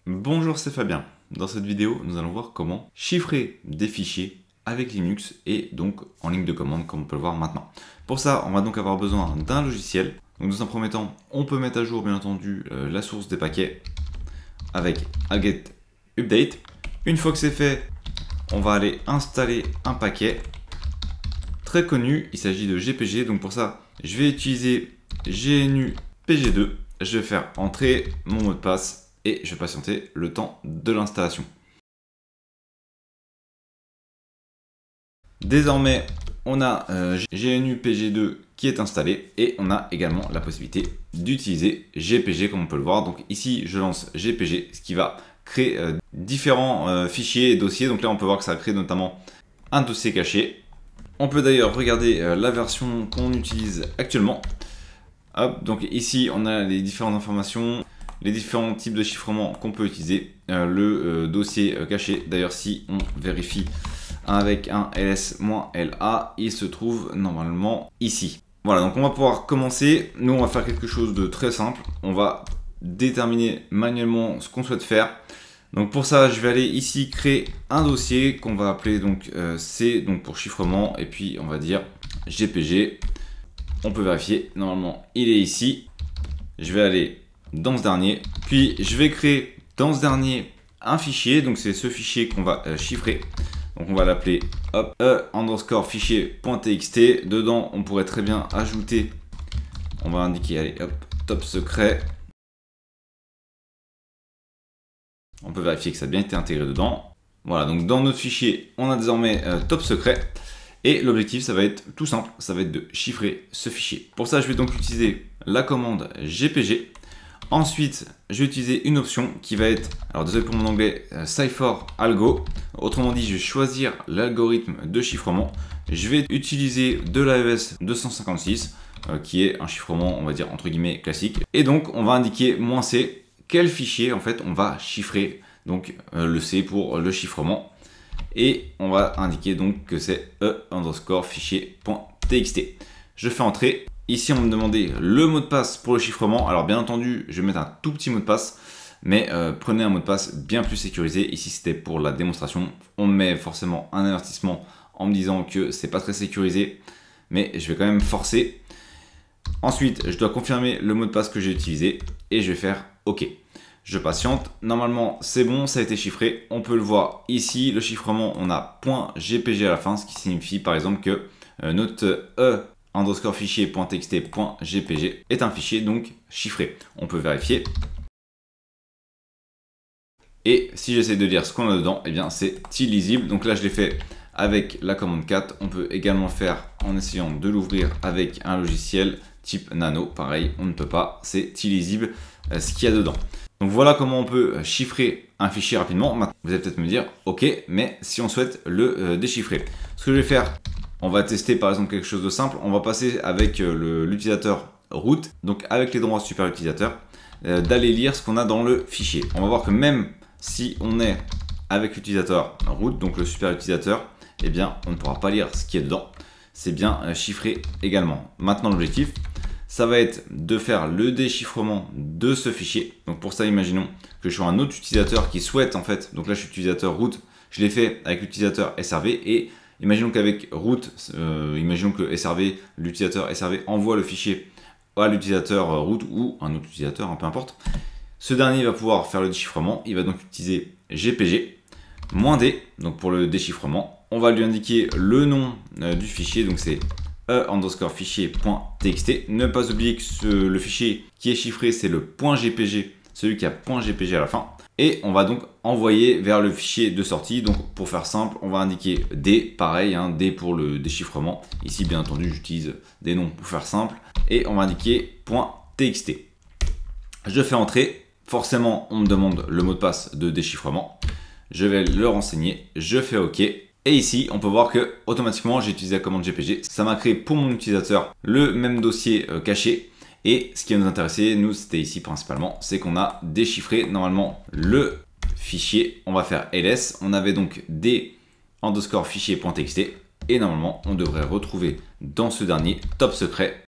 Bonjour, c'est Fabien. Dans cette vidéo, nous allons voir comment chiffrer des fichiers avec Linux et donc en ligne de commande comme on peut le voir maintenant. Pour ça, on va donc avoir besoin d'un logiciel. Donc dans un premier temps, on peut mettre à jour bien entendu la source des paquets avec aget update. Une fois que c'est fait, on va aller installer un paquet très connu, il s'agit de GPG. Donc pour ça, je vais utiliser GNU PG2. Je vais faire entrer mon mot de passe et je vais patienter le temps de l'installation. Désormais, on a GNU PG2 qui est installé et on a également la possibilité d'utiliser GPG comme on peut le voir. Donc ici, je lance GPG, ce qui va créer différents fichiers et dossiers. Donc là, on peut voir que ça a créé notamment un dossier caché. On peut d'ailleurs regarder la version qu'on utilise actuellement. Hop, donc ici, on a les différentes informations, les différents types de chiffrement qu'on peut utiliser, le dossier caché. D'ailleurs, si on vérifie avec un ls-la, il se trouve normalement ici. Voilà, donc on va pouvoir commencer. Nous, on va faire quelque chose de très simple. On va déterminer manuellement ce qu'on souhaite faire. Donc pour ça, je vais aller ici créer un dossier qu'on va appeler donc C, donc pour chiffrement, et puis on va dire GPG. On peut vérifier, normalement il est ici. Je vais aller dans ce dernier, puis je vais créer dans ce dernier un fichier, donc c'est ce fichier qu'on va chiffrer. Donc on va l'appeler fichier.txt. Dedans on pourrait très bien ajouter, on va indiquer, allez hop, top secret. On peut vérifier que ça a bien été intégré dedans. Voilà, donc dans notre fichier on a désormais top secret. Et l'objectif, ça va être tout simple, ça va être de chiffrer ce fichier. Pour ça, je vais donc utiliser la commande GPG. Ensuite, je vais utiliser une option qui va être, alors désolé pour mon anglais, Cipher Algo. Autrement dit, je vais choisir l'algorithme de chiffrement. Je vais utiliser de l'AES 256, qui est un chiffrement, on va dire, entre guillemets, classique. Et donc, on va indiquer -c, quel fichier, en fait, on va chiffrer. Donc, le C pour le chiffrement. Et on va indiquer donc que c'est fichier.txt. Je fais entrer. Ici, on va me demander le mot de passe pour le chiffrement. Alors, bien entendu, je vais mettre un tout petit mot de passe, mais prenez un mot de passe bien plus sécurisé. Ici, c'était pour la démonstration. On met forcément un avertissement en me disant que c'est pas très sécurisé, mais je vais quand même forcer. Ensuite, je dois confirmer le mot de passe que j'ai utilisé et je vais faire OK. Je patiente, normalement c'est bon, ça a été chiffré, on peut le voir ici, le chiffrement, on a .gpg à la fin, ce qui signifie par exemple que notre fichier.txt.gpg est un fichier donc chiffré. On peut vérifier. Et si j'essaie de lire ce qu'on a dedans, eh bien c'est illisible. Donc là je l'ai fait avec la commande 4. On peut également faire en essayant de l'ouvrir avec un logiciel type Nano. Pareil, on ne peut pas, c'est illisible ce qu'il y a dedans. Donc voilà comment on peut chiffrer un fichier rapidement. Maintenant, vous allez peut-être me dire, ok, mais si on souhaite le déchiffrer. Ce que je vais faire, on va tester par exemple quelque chose de simple. On va passer avec l'utilisateur root, donc avec les droits super utilisateurs, d'aller lire ce qu'on a dans le fichier. On va voir que même si on est avec l'utilisateur root, donc le super utilisateur, eh bien on ne pourra pas lire ce qui est dedans. C'est bien chiffré également. Maintenant l'objectif, ça va être de faire le déchiffrement de ce fichier. Donc pour ça, imaginons que je sois un autre utilisateur qui souhaite en fait, donc là je suis utilisateur root, je l'ai fait avec l'utilisateur SRV et imaginons qu'avec root, imaginons que SRV, l'utilisateur SRV envoie le fichier à l'utilisateur root ou un autre utilisateur, peu importe. Ce dernier va pouvoir faire le déchiffrement, il va donc utiliser GPG -d, donc pour le déchiffrement. On va lui indiquer le nom du fichier, donc c'est fichier.txt. Ne pas oublier que le fichier qui est chiffré, c'est le .gpg, celui qui a .gpg à la fin. Et on va donc envoyer vers le fichier de sortie. Donc pour faire simple, on va indiquer D, pareil, D pour le déchiffrement. Ici, bien entendu, j'utilise des noms pour faire simple. Et on va indiquer .txt. Je fais entrer. Forcément, on me demande le mot de passe de déchiffrement. Je vais le renseigner. Je fais OK. Et ici, on peut voir que automatiquement, j'ai utilisé la commande GPG. Ça m'a créé pour mon utilisateur le même dossier caché. Et ce qui va nous intéresser, nous, c'était ici principalement, c'est qu'on a déchiffré normalement le fichier. On va faire ls. On avait donc des fichier.txt. Et normalement, on devrait retrouver dans ce dernier top secret.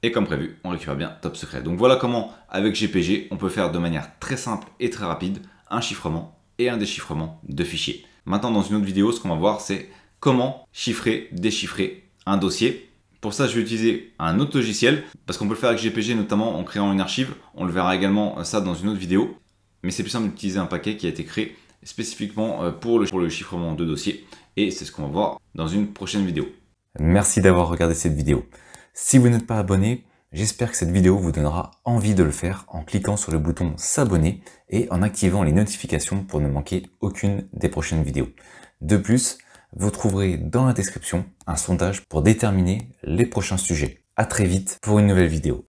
Et comme prévu, on récupère bien top secret. Donc voilà comment, avec GPG, on peut faire de manière très simple et très rapide un chiffrement et un déchiffrement de fichiers. Maintenant, dans une autre vidéo, ce qu'on va voir, c'est comment chiffrer, déchiffrer un dossier. Pour ça, je vais utiliser un autre logiciel, parce qu'on peut le faire avec GPG, notamment en créant une archive. On le verra également ça dans une autre vidéo. Mais c'est plus simple d'utiliser un paquet qui a été créé spécifiquement pour le chiffrement de dossiers. Et c'est ce qu'on va voir dans une prochaine vidéo. Merci d'avoir regardé cette vidéo. Si vous n'êtes pas abonné, j'espère que cette vidéo vous donnera envie de le faire en cliquant sur le bouton s'abonner et en activant les notifications pour ne manquer aucune des prochaines vidéos. De plus, vous trouverez dans la description un sondage pour déterminer les prochains sujets. À très vite pour une nouvelle vidéo.